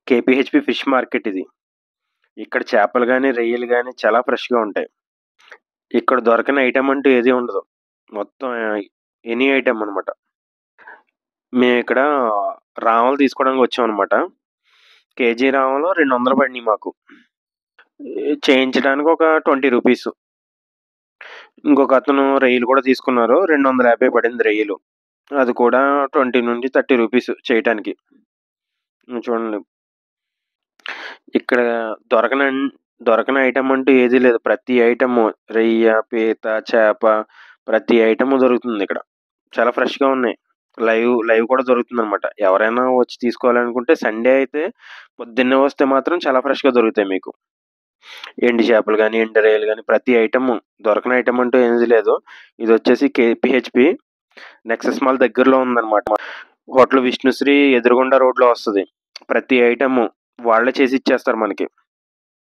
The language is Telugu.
కేపీహెచ్‌పి ఫిష్ మార్కెట్ ఇది. ఇక్కడ చేపలు గాని, రొయ్యలు గాని చాలా ఫ్రెష్‌గా ఉంటాయి. ఇక్కడ దొరకని ఐటెమ్ అంటూ ఏది ఉండదు. మొత్తం ఎనీ ఐటెమ్ అనమాట. మేమిక్కడ రామలు తీసుకోవడానికి వచ్చామనమాట. కేజీ రామలు 200 పడినియి మాకు. చేయించడానికి ఒక రూ. 20. ఇంకొకతను రొయ్యలు కూడా తీసుకున్నారు. 250 పడింది రొయ్యలు. అది కూడా 20-30 చేయటానికి. చూడండి. ఇక్కడ దొరకని ఐటెమ్ అంటూ ఏదీ లేదు. ప్రతి ఐటెము రొయ్య, పీత, చేప ప్రతి ఐటెము దొరుకుతుందిక్కడ. చాలా ఫ్రెష్‌గా ఉన్నాయి. లైవ్ కూడా దొరుకుతుందనమాట. ఎవరైనా వచ్చి తీసుకోవాలనుకుంటే సండే అయితే పొద్దున్నే వస్తే మాత్రం చాలా ఫ్రెష్‌గా దొరుకుతాయి మీకు. ఎండు చేపలు గాని, ఎండు రొయ్యలు గాని ప్రతి ఐటెము దొరకని ఐటెమ్ అంటూ ఏది లేదు. ఇదొచ్చేసి కేపీహెచ్‌పి నెక్సెస్ మాల్ దగ్గరలో ఉందనమాట. హోటల్ విష్ణుశ్రీ ఎదురుగుండా రోడ్‌లో వస్తది. ప్రతి ఐటెము వాళ్ళే చేసి ఇచ్చేస్తారు మనకి.